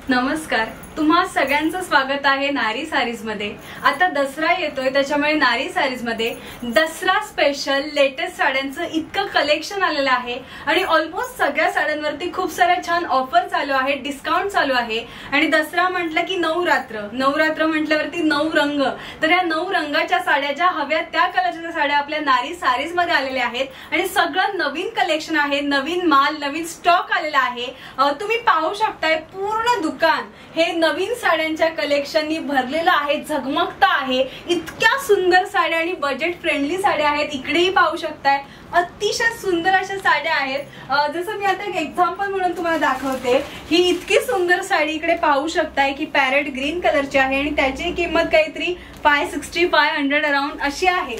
नमस्कार, तुम्हा सगळ्यांचं स्वागत आहे नारी सारीज मध्ये। आता दसरा येतोय, त्याच्यामुळे नारी सारीज मध्ये दसरा स्पेशल लेटेस्ट साड्यांचं इतकं कलेक्शन आलेलं आहे आणि ऑलमोस्ट सगळ्या साड्यांवरती खूप साऱ्या छान ऑफर चालू आहे, डिस्काउंट चालू आहे। आणि दसरा म्हटलं की नवरात्र म्हटल्यावरती 9 रंग, तर या 9 रंगाच्या साड्या ज्या हव्या त्या कलरच्या साड्या आपल्या नारी सारीज मध्ये आलेल्या आहेत आणि सगळं नवीन कलेक्शन आहे, नवीन माल, नवीन स्टॉक आलेला आहे। तुम्ही पाहू शकताय पूर्ण दुकान हे नवीन साड्यांच्या कलेक्शननी भरलेलं आहे, झगमगता आहे। इतक्या सुंदर साड्या आणि बजेट फ्रेंडली साड्या आहेत। इकडेही पाहू शकताय अतिशय सुंदर अशा साड्या आहेत। जसं मी आता एक एक्झाम्पल म्हणून तुम्हाला दाखवते, ही इतकी सुंदर साडी इकडे पाहू शकताय की पॅरेट ग्रीन कलरची आहे आणि त्याची किंमत काहीतरी 560-500 अराउंड अशी आहे।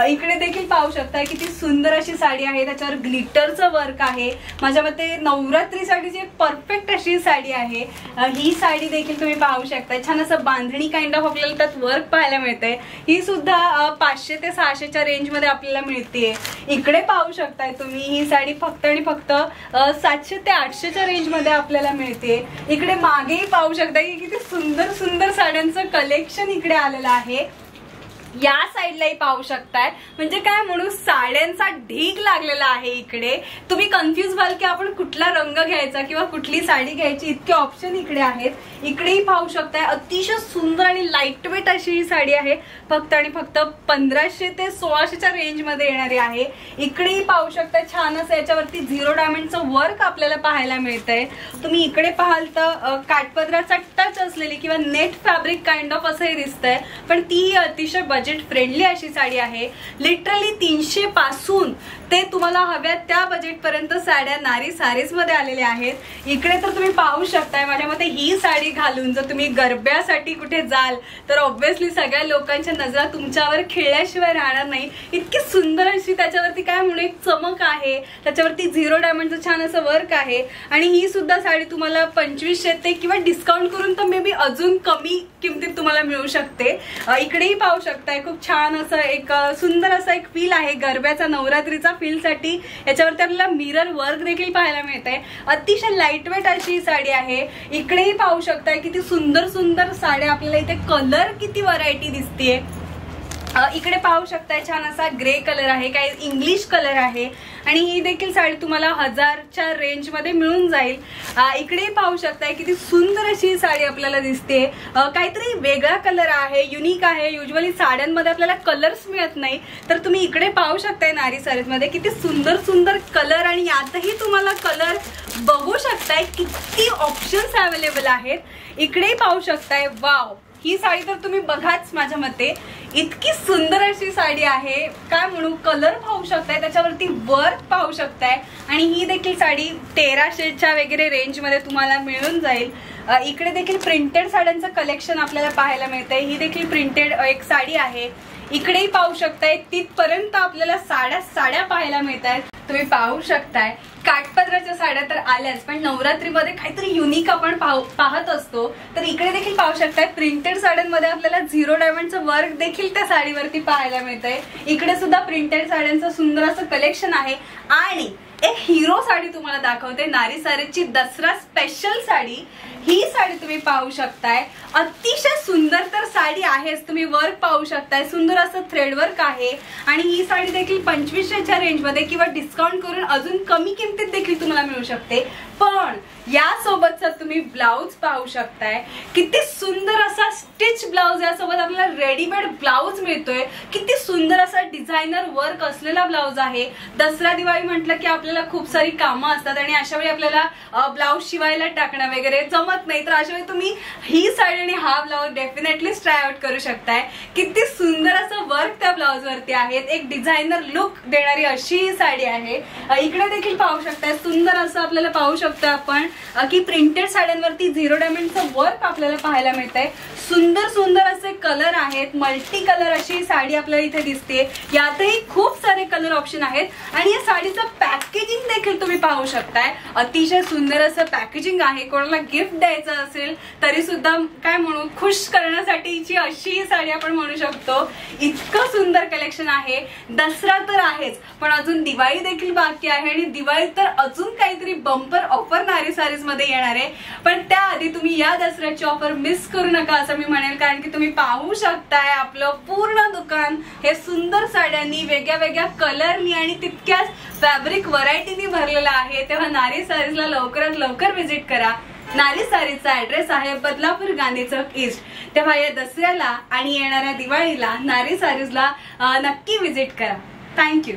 इकडे देखील पाहू शकताय किती सुंदर अशी साडी आहे, त्याच्यावर ग्लिटरचं वर्क आहे। माझ्या मते नवरात्रीसाठीची एक परफेक्ट अशी साडी आहे। ही साडी देखील तुम्ही पाहू शकताय, छान असं बांधणी काइंड ऑफ आपल्याला त्यात वर्क पाहायला मिळतंय। ही सुद्धा 500 ते 600च्या रेंज मध्ये आपल्याला मिळते। इकडे पाहू शकताय तुम्ही ही साडी फक्त आणि फक्त 700 ते 800च्या रेंज मध्ये आपल्याला मिळते। इकडे मागेही पाहू शकताय की किती सुंदर सुंदर साड्यांचं कलेक्शन इकडे आलेलं आहे। या साइडलाही पाहू शकताय, म्हणजे काय म्हणू, साड्यांचा ढीग लागलेला आहे। इकडे तुम्ही कन्फ्यूज व्हाल की आपण कुठला रंग घ्यायचा किंवा कुठली साडी घ्यायची, इतके ऑप्शन इकडे आहेत। इकडेही पाहू शकताय अतिशय सुंदर आणि लाईट वेट अशी ही साडी आहे, फक्त आणि फक्त 1500 ते 1600च्या रेंज मध्ये येणारी आहे। इकडेही पाहू शकताय छान असं याच्यावरती 0 डायमंडचं वर्क आपल्याला पाहायला मिळतंय। तुम्ही इकडे पाहाल तर काठपदराचा टच असलेली किंवा नेट फॅब्रिक काइंड ऑफ असंही दिसतंय, पण ती अतिशय बजेट फ्रेंडली अशी साडी आहे। लिटरली 300 पासून ते तुम्हाला हव्या त्या बजेट पर्यंत साड्या नारी सारीज मध्ये आलेल्या आहेत। इकडे तर तुम्ही पाहू शकताय, माझ्या मते ही साडी घालून जर तुम्ही गरब्यासाठी कुठे जाल तर ऑब्व्हियसली सगळ्या लोकांच्या नजरा तुमच्यावर खिळल्याशिवाय राहणार नाही। इतकी सुंदर अशी त्याच्यावरती काय म्हणू एक चमक आहे, त्याच्यावरती 0 डायमंडचं छान असं वर्क आहे। आणि ही सुद्धा साडी तुम्हाला 2500 ते किंवा डिस्काउंट करून तर मे बी अजून कमी किमतीत तुम्हाला मिळू शकते। इकडेही पाहू शकताय खूप छान असं एक सुंदर असा एक फील आहे गरब्याचा, नवरात्रीचा फील साठी। याच्यावरती आपल्याला मिरर वर्क देखील पाहायला मिळतंय। अतिशय लाईट वेट अशी साडी आहे। इकडेही पाहू शकताय किती सुंदर सुंदर साड्या आपल्याला इथे, कलर किती व्हरायटी दिसतेय। इकडे पाहू शकताय छान असा ग्रे कलर आहे, काही इंग्लिश कलर आहे आणि ही देखील साडी तुम्हाला 1000च्या रेंज मध्ये मिळून जाईल। इकडे पाहू शकताय किती सुंदर अशी साडी आपल्याला दिसते, काहीतरी वेगळा कलर आहे, युनिक आहे। युजली साड्यांमध्ये आपल्याला कलर्स मिळत नाही, तर तुम्ही इकडे पाहू शकताय नारी सारीज मध्ये किती सुंदर सुंदर कलर आणि यातही तुम्हाला कलर बघू शकताय किती ऑप्शन्स अवेलेबल आहेत। इकडेही पाहू शकताय, वाव, ही साडी तर तुम्ही बघाच, माझ्या मते इतकी सुंदर अशी साडी आहे। काय म्हणू, कलर पाहू शकताय, त्याच्यावरती वर्क पाहू शकताय आणि ही देखील साडी 1300च्या वगैरे रेंज मध्ये तुम्हाला मिळून जाईल। इकडे देखील प्रिंटेड साड्यांचं कलेक्शन आपल्याला पाहायला मिळतंय। ही देखील प्रिंटेड एक साडी आहे। इकडेही पाहू शकताय तिथपर्यंत आपल्याला साड्या पाहायला मिळत आहेत। तुम्ही पाहू शकताय काठपदराच्या साड्या तर आल्याच, पण नवरात्रीमध्ये काहीतरी युनिक आपण पाहत असतो, तर इकडे देखील पाहू शकताय प्रिंटेड साड्यांमध्ये आपल्याला 0 डायमंडचं वर्क देखील त्या साडीवरती पाहायला मिळतंय। इकडे सुद्धा प्रिंटेड साड्यांचं सुंदर असं कलेक्शन आहे। आणि एक हिरो साडी तुम्हाला दाखवते, नारी सारीची दसरा स्पेशल साडी। ही साडी तुम्ही पाहू शकताय, अतिशय सुंदर तर साडी आहेच। तुम्ही वर्क पाहू शकताय, सुंदर असं थ्रेड वर्क आहे आणि ही साडी देखील 2500च्या रेंज मध्ये किंवा डिस्काउंट करून अजून कमी किमतीत देखील तुम्हाला मिळू शकते। पण यासोबतचा तुम्ही ब्लाउज पाहू शकताय, किती सुंदर असा स्टिच ब्लाउज, यासोबत आपल्याला रेडीमेड ब्लाउज मिळतोय। किती सुंदर असा डिझायनर वर्क असलेला ब्लाउज आहे। दसरा दिवाळी म्हटलं की आपल्याला खूप सारी कामं असतात आणि अशा वेळी आपल्याला ब्लाउज शिवायला टाकणं वगैरे जमत नाही, तर अशा वेळी तुम्ही ही साडी आणि हा ब्लाउज डेफिनेटली ट्राय आउट करू शकताय। किती सुंदर असं वर्क त्या ब्लाउज वरती आहे, एक डिझायनर लुक देणारी अशी ही साडी आहे। इकडे देखील पाहू शकताय, सुंदर असं आपल्याला पाहू शकतो आपण की प्रिंटेड साड्यांवरती 0 डायमंडचं वर्क आपल्याला पाहायला मिळतंय। सुंदर सुंदर असे कलर आहेत, मल्टी कलर अशी साडी आपल्याला इथे दिसते। यातही खूप सारे कलर ऑप्शन आहेत आणि या साडीचं पॅकेजिंग देखील तुम्ही पाहू शकताय, अतिशय सुंदर असं पॅकेजिंग आहे। कोणाला गिफ्ट द्यायचं असेल तरी सुद्धा काय म्हणू, खुश करण्यासाठीची अशी साडी आपण म्हणू शकतो। इतकं सुंदर कलेक्शन आहे। दसरा तर आहेच, पण अजून दिवाळी देखील बाकी आहे आणि दिवाळी नव्हे तर अजून काहीतरी बंपर ऑफर नारी सारीज मध्ये येणार आहे। पण त्याआधी तुम्ही या दसऱ्याची ऑफर मिस करू नका असं मी म्हणेल, कारण की तुम्ही पाहू शकताय आपलं पूर्ण दुकान हे सुंदर साड्यांनी, वेगळ्या वेगळ्या कलरनी आणि तितक्याच फॅब्रिक व्हरायटीनी भरलेलं आहे। तेव्हा नारी सारीजला लवकरात लवकर व्हिजिट करा। नारी सारीजचा ऍड्रेस आहे बदलापूर गांधी चौक ईस्ट। तेव्हा या दसऱ्याला आणि येणाऱ्या दिवाळीला नारी सारीजला नक्की व्हिजिट करा। थँक्यू।